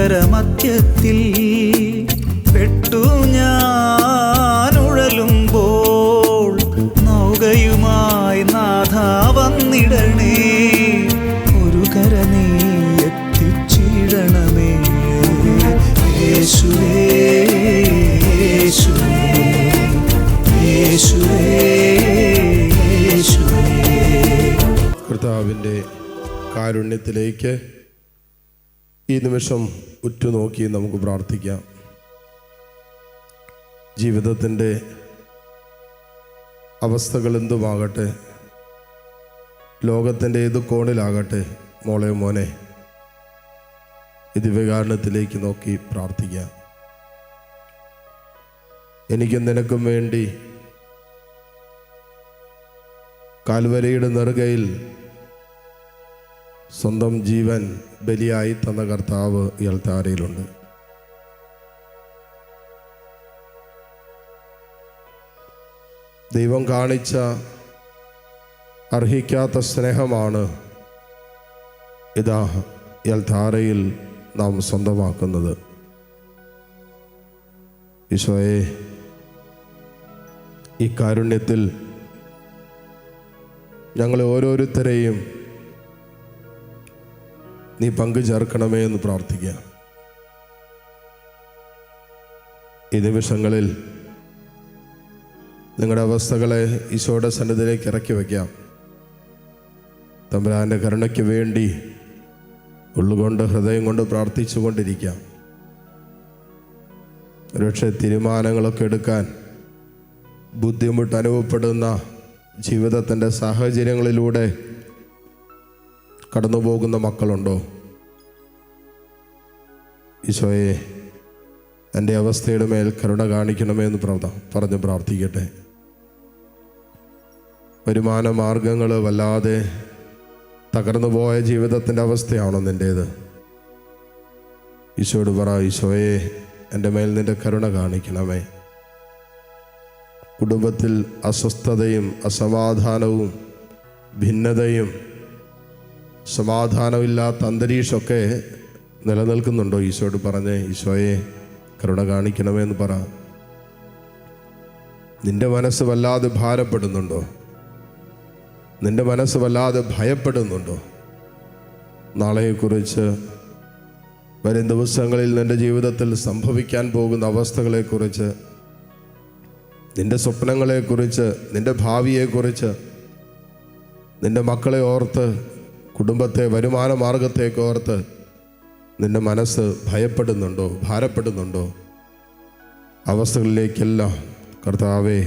സാഗരമധ്യത്തിൽ പെട്ടു ഞാൻ ഉഴലുമ്പോൾ നൗകയുമായി നാഥ വന്നിടണേ. ഒരു കര നീ എത്തിച്ചിടണമേ. യേശുവേ യേശുവേ യേശുവേ യേശുവേ. കർത്താവിൻ്റെ കാരുണ്യത്തിലേക്ക് ഈ നിമിഷം ഉറ്റുനോക്കി നമുക്ക് പ്രാർത്ഥിക്കാം. ജീവിതത്തിൻ്റെ അവസ്ഥകൾ എന്തുമാകട്ടെ, ലോകത്തിൻ്റെ ഏത് കോണിലാകട്ടെ, മോളെ മോനെ ഈ ദിവ്യകാരുണ്യത്തിലേക്ക് നോക്കി പ്രാർത്ഥിക്കാം. എനിക്കും നിനക്കും വേണ്ടി കാൽവരിയുടെ നെറുകയിൽ സ്വന്തം ജീവൻ ബലിയായി തന്ന കർത്താവ് ഈ അൾത്താരയിലുണ്ട്. ദൈവം കാണിച്ച അർഹിക്കാത്ത സ്നേഹമാണ് ഇതാ ഈ അൾത്താരയിൽ നാം സ്വന്തമാക്കുന്നത്. ഈശോയെ, ഈ കാരുണ്യത്തിൽ ഞങ്ങളെ ഓരോരുത്തരെയും നീ പങ്കുചേർക്കണമേ എന്ന് പ്രാർത്ഥിക്കുക. ഈ നിമിഷങ്ങളിൽ നിങ്ങളുടെ അവസ്ഥകളെ ഈശോയുടെ സന്നിധിയിലേക്ക് ഇറക്കി വയ്ക്കാം. തമ്പുരാൻ്റെ കരുണയ്ക്ക് വേണ്ടി ഉള്ളുകൊണ്ട് ഹൃദയം കൊണ്ട് പ്രാർത്ഥിച്ചു കൊണ്ടിരിക്കാം. ഒരുപക്ഷെ തീരുമാനങ്ങളൊക്കെ എടുക്കാൻ ബുദ്ധിമുട്ട് അനുഭവപ്പെടുന്ന ജീവിതത്തിൻ്റെ സാഹചര്യങ്ങളിലൂടെ കടന്നു പോകുന്ന മക്കളുണ്ടോ? ഈശോയെ, എൻ്റെ അവസ്ഥയുടെ മേൽ കരുണ കാണിക്കണമേ എന്ന് പറഞ്ഞ് പ്രാർത്ഥിക്കട്ടെ. വരുമാന മാർഗങ്ങൾ വല്ലാതെ തകർന്നു പോയ ജീവിതത്തിൻ്റെ അവസ്ഥയാണോ നിൻ്റേത്? ഈശോയോട് പറ, ഈശോയെ, എൻ്റെ മേൽ നിൻ്റെ കരുണ കാണിക്കണമേ. കുടുംബത്തിൽ അസ്വസ്ഥതയും അസമാധാനവും ഭിന്നതയും സമാധാനമില്ലാത്ത അന്തരീക്ഷമൊക്കെ നിലനിൽക്കുന്നുണ്ടോ? ഈശോയോട് പറഞ്ഞേ, ഈശോയെ കരുണ കാണിക്കണമെന്ന് പറ. നിന്റെ മനസ്സ് വല്ലാതെ ഭാരപ്പെടുന്നുണ്ടോ? നിന്റെ മനസ്സ് വല്ലാതെ ഭയപ്പെടുന്നുണ്ടോ? നാളെയെക്കുറിച്ച്, വരും ദിവസങ്ങളിൽ നിന്റെ ജീവിതത്തിൽ സംഭവിക്കാൻ പോകുന്ന അവസ്ഥകളെക്കുറിച്ച്, നിന്റെ സ്വപ്നങ്ങളെക്കുറിച്ച്, നിന്റെ ഭാവിയെക്കുറിച്ച്, നിന്റെ മക്കളെ ഓർത്ത്, കുടുംബത്തെ, വരുമാന മാർഗത്തേക്ക് ഓർത്ത് നിന്റെ മനസ്സ് ഭയപ്പെടുന്നുണ്ടോ, ഭാരപ്പെടുന്നുണ്ടോ? അവസ്ഥകളിലേക്കെല്ലാം കർത്താവേ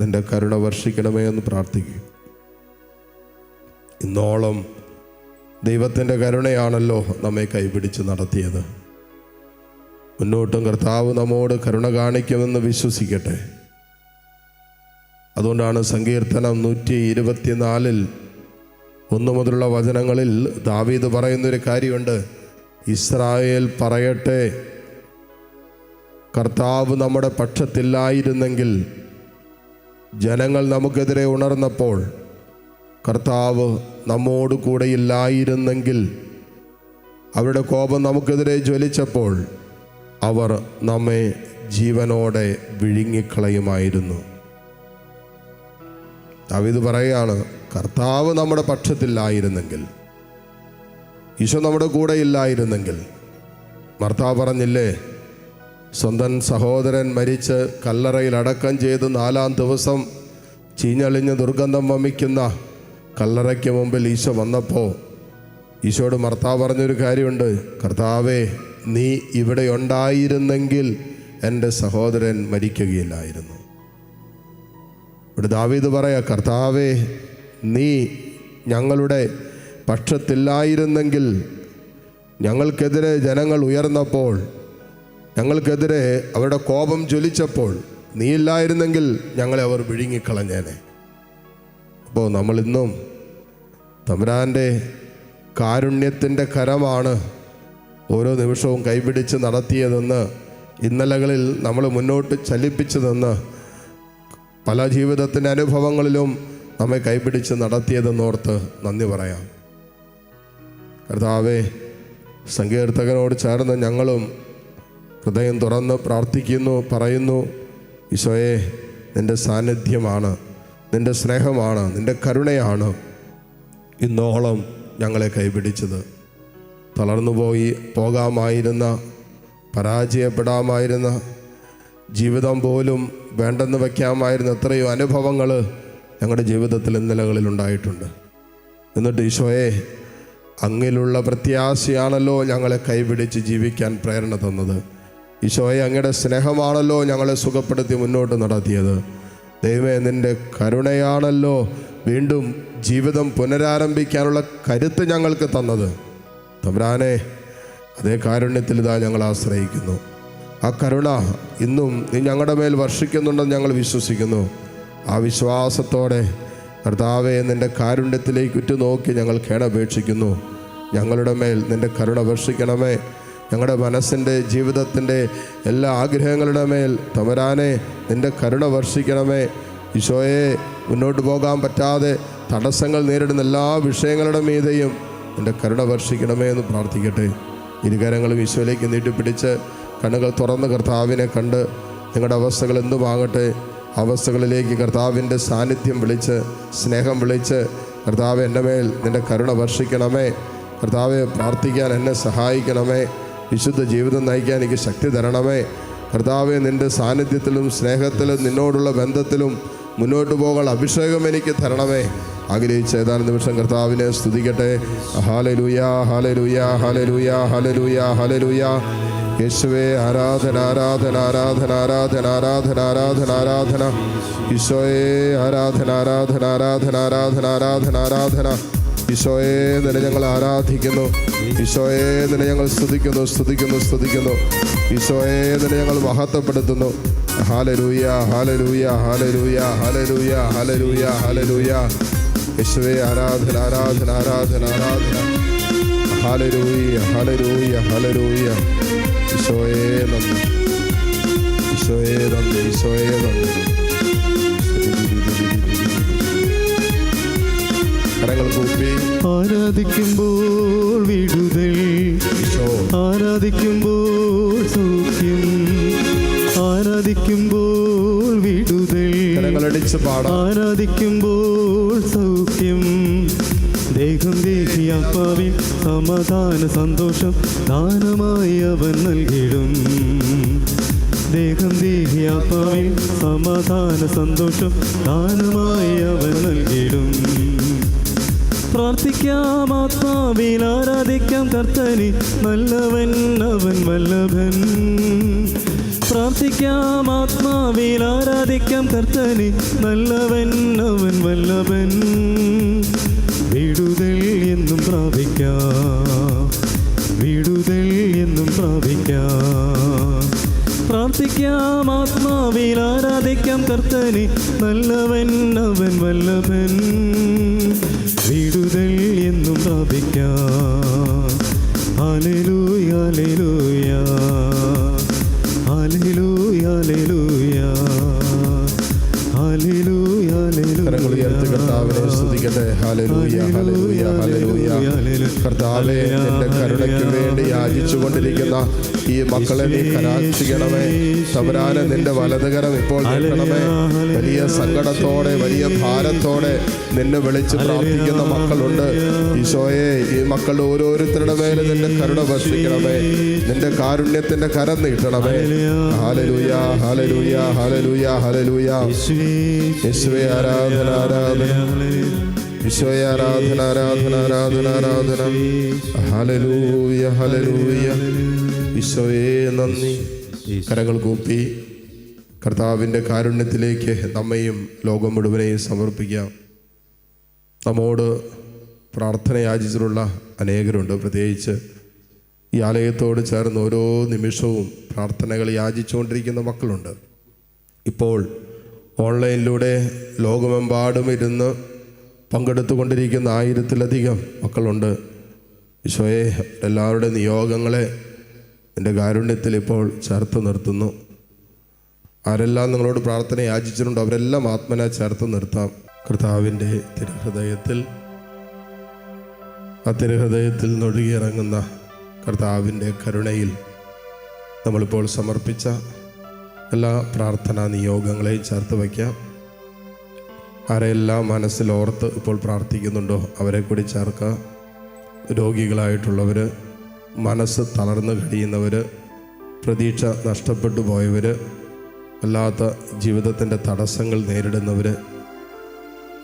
നിന്റെ കരുണ വർഷിക്കണമേ എന്ന് പ്രാർത്ഥിക്കും. ഇന്നോളം ദൈവത്തിൻ്റെ കരുണയാണല്ലോ നമ്മെ കൈപിടിച്ച് നടത്തിയത്. മുന്നോട്ടും കർത്താവ് നമ്മോട് കരുണ കാണിക്കുമെന്ന് വിശ്വസിക്കട്ടെ. അതുകൊണ്ടാണ് സങ്കീർത്തനം 124 1 മുതലുള്ള വചനങ്ങളിൽ ദാവീദ് പറയുന്നൊരു കാര്യമുണ്ട്. ഇസ്രായേൽ പറയട്ടെ, കർത്താവ് നമ്മുടെ പക്ഷത്തില്ലായിരുന്നെങ്കിൽ, ജനങ്ങൾ നമുക്കെതിരെ ഉണർന്നപ്പോൾ കർത്താവ് നമ്മോട് കൂടെയില്ലായിരുന്നെങ്കിൽ, അവരുടെ കോപം നമുക്കെതിരെ ജ്വലിച്ചപ്പോൾ അവർ നമ്മെ ജീവനോടെ വിഴുങ്ങിക്കളയുമായിരുന്നു. ദാവീദ് പറയുകയാണ്, കർത്താവ് നമ്മുടെ പക്ഷത്തില്ലായിരുന്നെങ്കിൽ, ഈശോ നമ്മുടെ കൂടെ ഇല്ലായിരുന്നെങ്കിൽ. ഭർത്താവ് പറഞ്ഞില്ലേ, സ്വന്തം സഹോദരൻ മരിച്ച് കല്ലറയിൽ അടക്കം ചെയ്ത് 4-ാം ദിവസം ചീഞ്ഞളിഞ്ഞ് ദുർഗന്ധം വമിക്കുന്ന കല്ലറയ്ക്ക് മുമ്പിൽ ഈശോ വന്നപ്പോൾ ഈശോയോട് ഭർത്താവ് പറഞ്ഞൊരു കാര്യമുണ്ട്, കർത്താവേ, നീ ഇവിടെ ഉണ്ടായിരുന്നെങ്കിൽ എൻ്റെ സഹോദരൻ മരിക്കുകയില്ലായിരുന്നു. ഇവിടെ ദാവീദ് പറയാ, കർത്താവേ, നീ ഞങ്ങളുടെ പക്ഷത്തില്ലായിരുന്നെങ്കിൽ, ഞങ്ങൾക്കെതിരെ ജനങ്ങൾ ഉയർന്നപ്പോൾ, ഞങ്ങൾക്കെതിരെ അവരുടെ കോപം ജ്വലിച്ചപ്പോൾ നീ ഇല്ലായിരുന്നെങ്കിൽ ഞങ്ങളെ അവർ വിഴുങ്ങിക്കളഞ്ഞേനെ. അപ്പോൾ നമ്മളിന്നും തമ്പുരാൻ്റെ കാരുണ്യത്തിൻ്റെ കരമാണ് ഓരോ നിമിഷവും കൈപിടിച്ച് നടത്തിയതെന്ന്, ഇന്നലകളിൽ നമ്മൾ മുന്നോട്ട് ചലിപ്പിച്ചതെന്ന്, പല ജീവിതത്തിൻ്റെ അനുഭവങ്ങളിലും നമ്മെ കൈപിടിച്ച് നടത്തിയതെന്നോർത്ത് നന്ദി പറയാം. കർത്താവേ, സങ്കീർത്തകനോട് ചേർന്ന് ഞങ്ങളും ഹൃദയം തുറന്ന് പ്രാർത്ഥിക്കുന്നു, പറയുന്നു, ഈശോയെ, നിൻ്റെ സാന്നിധ്യമാണ്, നിൻ്റെ സ്നേഹമാണ്, നിൻ്റെ കരുണയാണ് ഇന്നോളം ഞങ്ങളെ കൈപിടിച്ചത്. തളർന്നു പോകാമായിരുന്ന, പരാജയപ്പെടാമായിരുന്ന, ജീവിതം പോലും വേണ്ടെന്ന് വയ്ക്കാമായിരുന്ന എത്രയോ അനുഭവങ്ങൾ ഞങ്ങളുടെ ജീവിതത്തിൽ ഇന്നലകളിലുണ്ടായിട്ടുണ്ട്. എന്നിട്ട് ഈശോയെ, അങ്ങിലുള്ള പ്രത്യാശയാണല്ലോ ഞങ്ങളെ കൈപിടിച്ച് ജീവിക്കാൻ പ്രേരണ തന്നത്. ഈശോയെ, അങ്ങയുടെ സ്നേഹമാണല്ലോ ഞങ്ങളെ സുഖപ്പെടുത്തി മുന്നോട്ട് നടത്തിയത്. ദൈവമേ, നിൻ്റെ കരുണയാണല്ലോ വീണ്ടും ജീവിതം പുനരാരംഭിക്കാനുള്ള കരുത്ത് ഞങ്ങൾക്ക് തന്നത്. തമ്പുരാനെ, അതേ കാരുണ്യത്തിൽ ഇതാ ഞങ്ങൾ ആശ്രയിക്കുന്നു. ആ കരുണ ഇന്നും നീ ഞങ്ങളുടെ മേൽ വർഷിക്കുന്നുണ്ടെന്ന് ഞങ്ങൾ വിശ്വസിക്കുന്നു. ആ വിശ്വാസത്തോടെ കർത്താവേ, നിൻ്റെ കാരുണ്യത്തിലേക്ക് ഉറ്റുനോക്കി ഞങ്ങൾ കേണപേക്ഷിക്കുന്നു. ഞങ്ങളുടെ മേൽ നിൻ്റെ കരുണ വർഷിക്കണമേ. ഞങ്ങളുടെ മനസ്സിൻ്റെ, ജീവിതത്തിൻ്റെ എല്ലാ ആഗ്രഹങ്ങളുടെ മേൽ തമ്പുരാനെ നിൻ്റെ കരുണ വർഷിക്കണമേ. ഈശോയെ, മുന്നോട്ട് പോകാൻ പറ്റാതെ തടസ്സങ്ങൾ നേരിടുന്ന എല്ലാ വിഷയങ്ങളുടെ മീതെയും നിൻ്റെ കരുണ വർഷിക്കണമേ എന്ന് പ്രാർത്ഥിക്കട്ടെ. ഇരുകരങ്ങളും ഈശോയിലേക്ക് നീട്ടിപ്പിടിച്ച് കണ്ണുകൾ തുറന്ന് കർത്താവിനെ കണ്ട് നിങ്ങളുടെ അവസ്ഥകൾ എന്തുമാകട്ടെ അവസ്ഥകളിലേക്ക് കർത്താവിൻ്റെ സാന്നിധ്യം വിളിച്ച്, സ്നേഹം വിളിച്ച്, കർത്താവ് എൻ്റെ മേൽ നിൻ്റെ കരുണ വർഷിക്കണമേ. കർത്താവെ, പ്രാർത്ഥിക്കാൻ എന്നെ സഹായിക്കണമേ. വിശുദ്ധ ജീവിതം നയിക്കാൻ എനിക്ക് ശക്തി തരണമേ. കർത്താവെ, നിൻ്റെ സാന്നിധ്യത്തിലും സ്നേഹത്തിലും നിന്നോടുള്ള ബന്ധത്തിലും മുന്നോട്ട് പോകാൻ അഭിഷേകം എനിക്ക് തരണമേ. ആഗ്രഹിച്ച ഏതാനും നിമിഷം കർത്താവിനെ സ്തുതിക്കട്ടെ. ഹല്ലേലൂയ, ഹല്ലേലൂയ, ഹല്ലേലൂയ, ഹല്ലേലൂയ, ഹല്ലേലൂയ. യേശുവേ, ആരാധന, ആരാധന, ആരാധന, ആരാധന, ആരാധന, ആരാധന, ആരാധന. ഈശോയെ, ആരാധന, ആരാധന, ആരാധന, ആരാധന, ആരാധന, ആരാധന. ഈശോയെ, നിന്നെ ഞങ്ങൾ ആരാധിക്കുന്നു. ഈശോയെ, നിന്നെ ഞങ്ങൾ സ്തുതിക്കുന്നു, സ്തുതിക്കുന്നു, സ്തുതിക്കുന്നു. ഈശോയെ, നിന്നെ ഞങ്ങൾ മഹത്വപ്പെടുത്തുന്നു. ഹല്ലേലൂയ, ഹല്ലേലൂയ, ഹല്ലേലൂയ, ഹല്ലേലൂയ, ഹല്ലേലൂയ, ഹല്ലേലൂയ. യേശുവേ, ആരാധന, ആരാധന, ആരാധന, ആരാധന. ഹല്ലേലൂയ, ഹല്ലേലൂയ, ഹല്ലേലൂയ. ഈശോയെ നന്ദി, ഈശോയെ നന്ദി, ഈശോയെ നന്ദി. കരങ്ങൾ കൂപ്പി ആരാധിക്കുമ്പോൾ വിടുതൽ, ആരാധിക്കുമ്പോൾ സൗഖ്യം, ആരാധിക്കുമ്പോൾ വിടുതൽ, കരങ്ങളടിച്ച് പാടാം. ആരാധിക്കുമ്പോൾ സൗഖ്യം. ദേഹം ദേഹിയാത്മാവിൽ സമാധാന സന്തോഷം ദാനമായി അവൻ നൽകിടും. ദേഹം ദേഹിയാത്മാവിൽ സമാധാന സന്തോഷം ദാനമായി അവൻ നൽകിടും. പ്രാർത്ഥിക്കാം ആത്മാവിൽ, ആരാധിക്കാം കർത്തനെ, നല്ലവൻ അവൻ വല്ലഭൻ. പ്രാർത്ഥിക്കാം ആത്മാവിൽ, ആരാധിക്കാം കർത്തനെ, നല്ലവൻ അവൻ വല്ലഭൻ. വിടുതൽ എന്നും പ്രാപിക്കാം, വിടുതൽ എന്നും പ്രാപിക്കാം. പ്രാർത്ഥിക്കാം ആത്മാവിൽ, ആരാധിക്കാം കർത്തനെ, നല്ലവൻ അവൻ വല്ലഭൻ. വിടുതൽ എന്നും പ്രാപിക്കാം. ഹല്ലേലൂയ, ഹല്ലേലൂയ, ഹല്ലേലൂയ, ഹല്ലേലൂയ, ഹല്ലേലൂയ, ഹല്ലേലൂയ. കർത്താവിനെ സ്തുതിക്കട്ടെ. ഹല്ലേലൂയ, ഹല്ലേലൂയ, ഹല്ലേലൂയ. കർത്താവേ, നിന്റെ കരുണയ്ക്ക് വേണ്ടി യാചിച്ചു കൊണ്ടിരിക്കുന്ന ഈ മക്കളെ നീ കടാക്ഷിക്കണമേ. തമ്പുരാനെ, നിന്റെ വലതുകരം ഇപ്പോൾ നീട്ടണമേ. വലിയ സങ്കടത്തോടെ, വലിയ ഭാരത്തോടെ നിന്നെ വിളിച്ച് പ്രാർത്ഥിക്കുന്ന മക്കളുണ്ട്. ഈശോയെ, ഈ മക്കളുടെ ഓരോരുത്തരുടെ മേലും നിന്റെ കരുണ വർഷിക്കണമേ. നിന്റെ കാരുണ്യത്തിന്റെ കരം നീട്ടണമേ. ഹല്ലേലൂയ, ഹല്ലേലൂയ, ഹല്ലേലൂയ, ഹല്ലേലൂയ. യേശുവേ, ആരാധന, ആരാധന. ഈശോയെ, ആരാധന, ആരാധന, ആരാധന, ആരാധന. ഹല്ലേലൂയ, ഹല്ലേലൂയ. ഈശോയെ നന്ദി. കരങ്ങൾ കൂപ്പി കർത്താവിൻ്റെ കാരുണ്യത്തിലേക്ക് നമ്മയും ലോകം മുഴുവനെയും സമർപ്പിക്കാം. നമ്മോട് പ്രാർത്ഥന യാചിച്ചിട്ടുള്ള അനേകരുണ്ട്. പ്രത്യേകിച്ച് ഈ ആലയത്തോട് ചേർന്ന് ഓരോ നിമിഷവും പ്രാർത്ഥനകൾ യാചിച്ചുകൊണ്ടിരിക്കുന്ന മക്കളുണ്ട്. ഇപ്പോൾ ഓൺലൈനിലൂടെ ലോകമെമ്പാടും ഇരുന്ന് പങ്കെടുത്തുകൊണ്ടിരിക്കുന്ന 1000-ലധികം മക്കളുണ്ട്. ഈശോയെ, എല്ലാവരുടെ നിയോഗങ്ങളെ എൻ്റെ കാരുണ്യത്തിൽ ഇപ്പോൾ ചേർത്ത് നിർത്തുന്നു. ആരെല്ലാം നിങ്ങളോട് പ്രാർത്ഥന യാചിച്ചിട്ടുണ്ടോ അവരെല്ലാം ആത്മന ചേർത്ത് നിർത്താം. കർത്താവിൻ്റെ തിരുഹൃദയത്തിൽ, ആ തിരുഹൃദയത്തിൽ നൊഴുകിയിറങ്ങുന്ന കർത്താവിൻ്റെ കരുണയിൽ നമ്മളിപ്പോൾ സമർപ്പിച്ച എല്ലാ പ്രാർത്ഥനാ നിയോഗങ്ങളെയും ചേർത്ത് വയ്ക്കാം. ആരെല്ലാം മനസ്സിലോർത്ത് ഇപ്പോൾ പ്രാർത്ഥിക്കുന്നുണ്ടോ അവരെ കൂടി ചേർക്കുക. രോഗികളായിട്ടുള്ളവർ, മനസ്സ് തളർന്നു കഴിയുന്നവർ, പ്രതീക്ഷ നഷ്ടപ്പെട്ടു പോയവർ, അല്ലാത്ത ജീവിതത്തിൻ്റെ തടസ്സങ്ങൾ നേരിടുന്നവർ,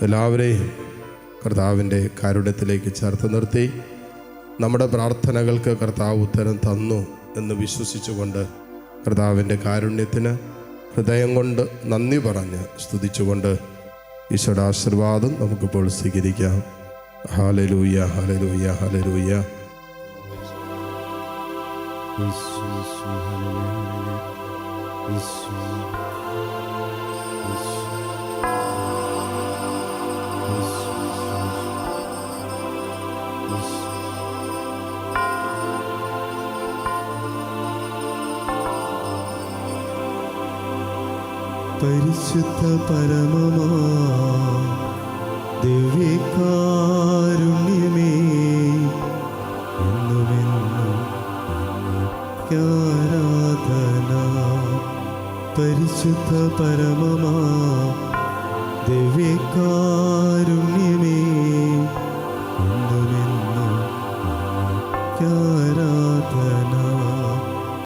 എല്ലാവരെയും കർത്താവിൻ്റെ കാരുണ്യത്തിലേക്ക് ചേർത്ത് നിർത്തി നമ്മുടെ പ്രാർത്ഥനകൾക്ക് കർത്താവ് ഉത്തരം തന്നു എന്ന് വിശ്വസിച്ചുകൊണ്ട് കർത്താവിൻ്റെ കാരുണ്യത്തിന് ഹൃദയം കൊണ്ട് നന്ദി പറഞ്ഞ് സ്തുതിച്ചുകൊണ്ട് ഈശോയുടെ ആശീർവാദം നമുക്കിപ്പോൾ സ്വീകരിക്കാം. ഹല്ലേലൂയ, ഹല്ലേലൂയ, ഹല്ലേലൂയ. പരിശുദ്ധ പരമമാ ദിവ്യകാരുണ്യമേ, എന്നുമെന്നും ആരാധന. പരിശുദ്ധ പരമമാ ദിവ്യകാരുണ്യമേ, എന്നുമെന്നും